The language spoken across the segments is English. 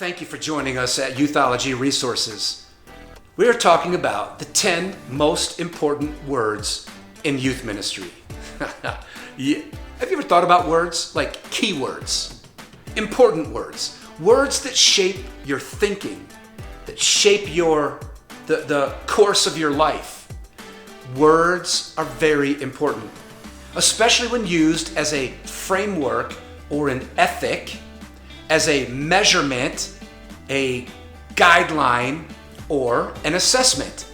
Thank you for joining us at Youthology Resources. We are talking about the 10 most important words in youth ministry. Yeah. Have you ever thought about words like keywords, important words, words that shape your thinking, that shape the course of your life? Words are very important, especially when used as a framework or an ethic, as a measurement, a guideline, or an assessment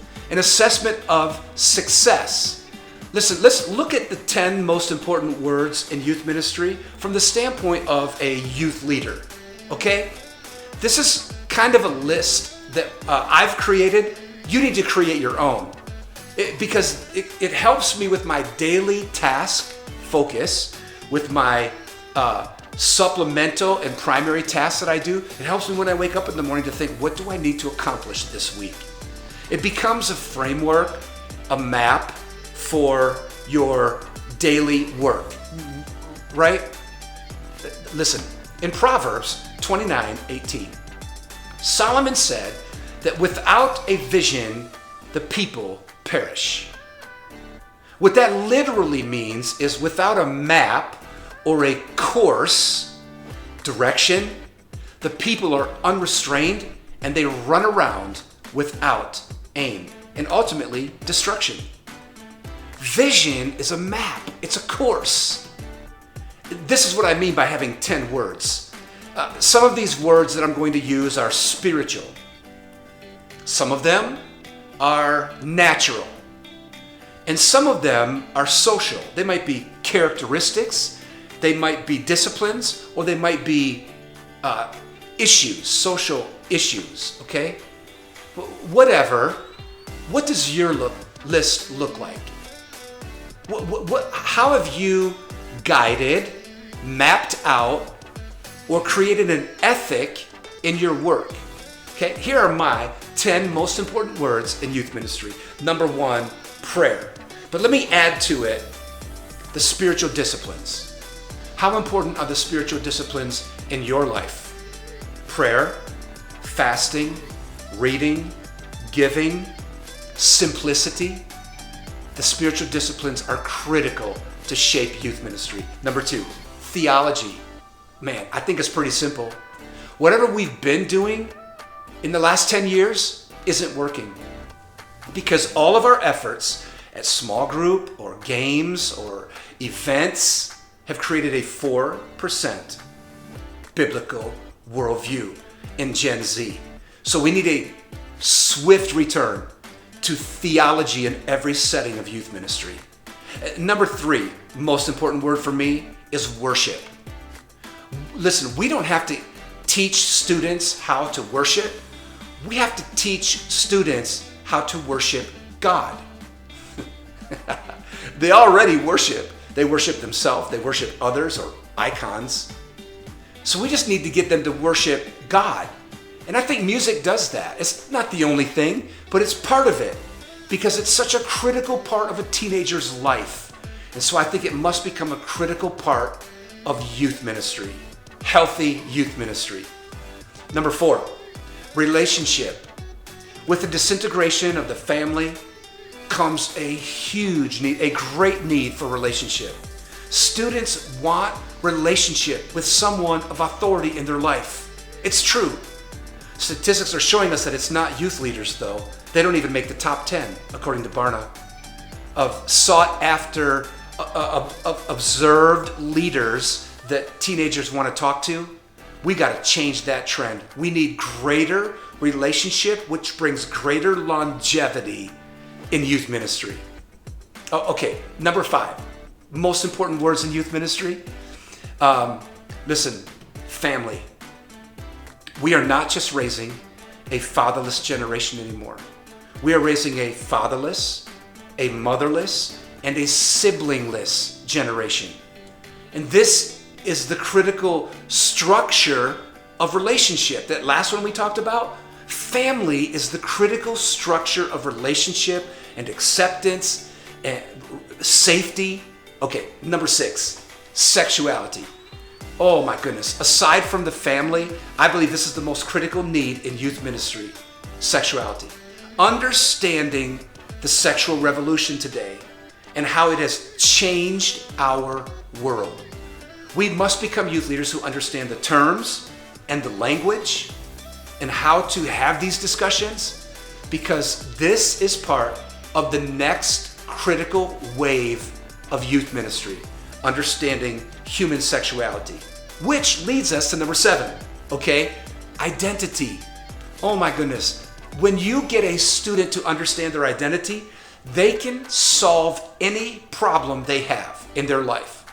of success. Listen, let's look at the 10 most important words in youth ministry from the standpoint of a youth leader, okay? This is kind of a list that I've created. You need to create your own because it helps me with my daily task focus, with my supplemental and primary tasks that I do. It helps me when I wake up in the morning to think, what do I need to accomplish this week? It becomes a framework, a map for your daily work, right? Listen, in Proverbs 29:18, Solomon said that without a vision, the people perish. What that literally means is without a map or a course, direction, the people are unrestrained and they run around without aim and ultimately destruction. Vision is a map, it's a course. This is what I mean by having 10 words. Some of these words that I'm going to use are spiritual. Some of them are natural. And some of them are social. They might be characteristics, they might be disciplines, or they might be issues, social issues, okay? Whatever, what does your list look like? How have you guided, mapped out, or created an ethic in your work? Okay, here are my 10 most important words in youth ministry. Number 1, prayer. But let me add to it the spiritual disciplines. How important are the spiritual disciplines in your life? Prayer, fasting, reading, giving, simplicity. The spiritual disciplines are critical to shape youth ministry. Number 2, theology. Man, I think it's pretty simple. Whatever we've been doing in the last 10 years isn't working because all of our efforts at small group or games or events have created a 4% biblical worldview in Gen Z. So we need a swift return to theology in every setting of youth ministry. Number 3, most important word for me is worship. Listen, we don't have to teach students how to worship. We have to teach students how to worship God. They already worship. They worship themselves, they worship others or icons. So we just need to get them to worship God. And I think music does that. It's not the only thing, but it's part of it because it's such a critical part of a teenager's life. And so I think it must become a critical part of youth ministry, healthy youth ministry. Number 4, relationship. With the disintegration of the family comes a huge need, a great need for relationship. Students want relationship with someone of authority in their life. It's true. Statistics are showing us that it's not youth leaders though. They don't even make the top 10, according to Barna, of sought after, observed leaders that teenagers want to talk to. We got to change that trend. We need greater relationship, which brings greater longevity in youth ministry. Oh, okay, number 5, most important words in youth ministry. Listen, family. We are not just raising a fatherless generation anymore. We are raising a fatherless, a motherless, and a siblingless generation. And this is the critical structure of relationship. That last one we talked about, family is the critical structure of relationship and acceptance and safety. Okay, number 6, sexuality. Oh my goodness. Aside from the family, I believe this is the most critical need in youth ministry: sexuality. Understanding the sexual revolution today and how it has changed our world. We must become youth leaders who understand the terms and the language and how to have these discussions, because this is part of the next critical wave of youth ministry, understanding human sexuality. Which leads us to number 7, okay? Identity. Oh my goodness. When you get a student to understand their identity, they can solve any problem they have in their life.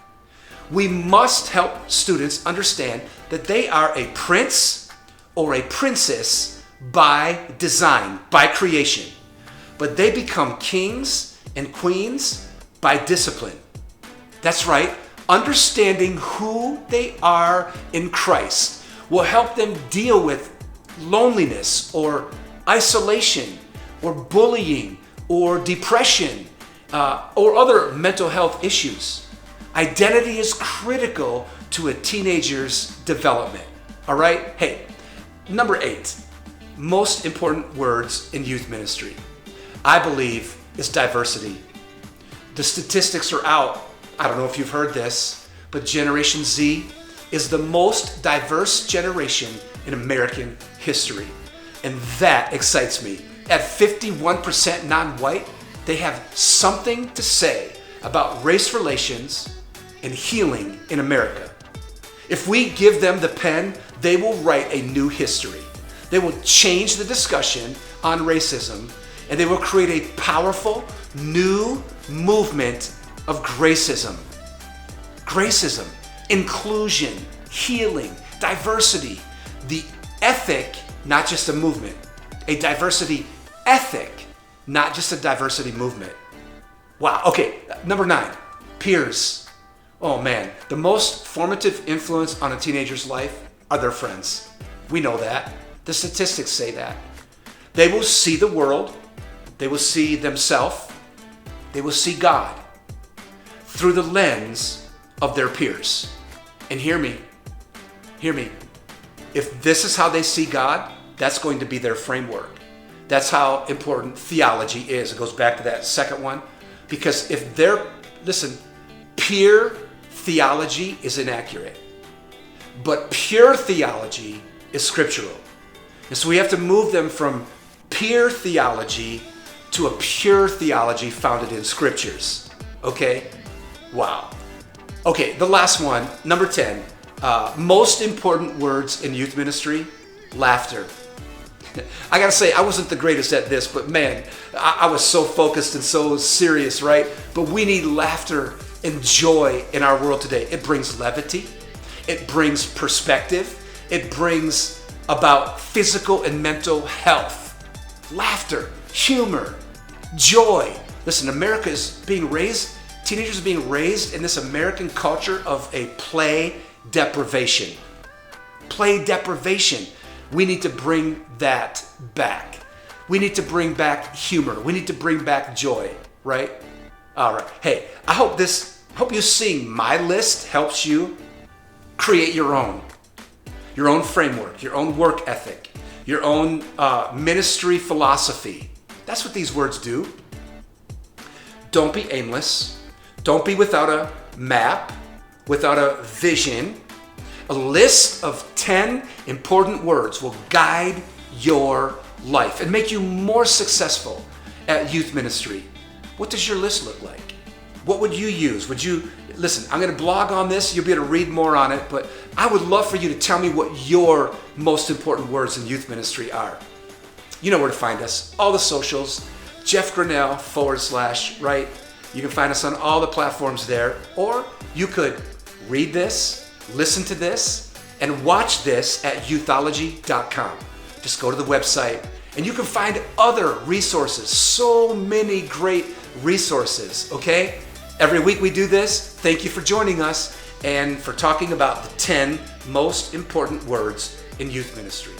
We must help students understand that they are a prince or a princess by design, by creation. But they become kings and queens by discipline. That's right. Understanding who they are in Christ will help them deal with loneliness or isolation or bullying or depression or other mental health issues. Identity is critical to a teenager's development. All right? Hey, number 8, most important words in youth ministry, I believe, is diversity. The statistics are out. I don't know if you've heard this, but Generation Z is the most diverse generation in American history. And that excites me. At 51% non-white, they have something to say about race relations and healing in America. If we give them the pen, they will write a new history. They will change the discussion on racism, and they will create a powerful new movement of gracism. Gracism, inclusion, healing, diversity, the ethic, not just a movement. A diversity ethic, not just a diversity movement. Wow. Okay, number 9, peers. Oh man, the most formative influence on a teenager's life are their friends. We know that. The statistics say that. They will see the world. They will see themselves. They will see God through the lens of their peers. And hear me. If this is how they see God, that's going to be their framework. That's how important theology is. It goes back to that second one. Because if peer theology is inaccurate, but pure theology is scriptural. And so we have to move them from peer theology to a pure theology founded in scriptures. Okay? Wow. Okay, the last one, number 10, most important words in youth ministry: laughter. I gotta say, I wasn't the greatest at this, but man, I was so focused and so serious, right? But we need laughter and joy in our world today. It brings levity. It brings perspective. It brings about physical and mental health. Laughter, humor, joy. Listen, America is being raised, teenagers are being raised in this American culture of a play deprivation. Play deprivation. We need to bring that back. We need to bring back humor. We need to bring back joy, right? All right. Hey, I hope you seeing my list helps you create your own framework, your own work ethic, your own ministry philosophy. That's what these words do. Don't be aimless. Don't be without a map, without a vision. A list of 10 important words will guide your life and make you more successful at youth ministry. What does your list look like? What would you use? Listen, I'm going to blog on this. You'll be able to read more on it, but I would love for you to tell me what your most important words in youth ministry are. You know where to find us. All the socials, Jeff Grinnell / right? You can find us on all the platforms there, or you could read this, listen to this, and watch this at youthology.com. Just go to the website and you can find other resources, so many great resources, okay? Every week we do this. Thank you for joining us and for talking about the 10 most important words in youth ministry.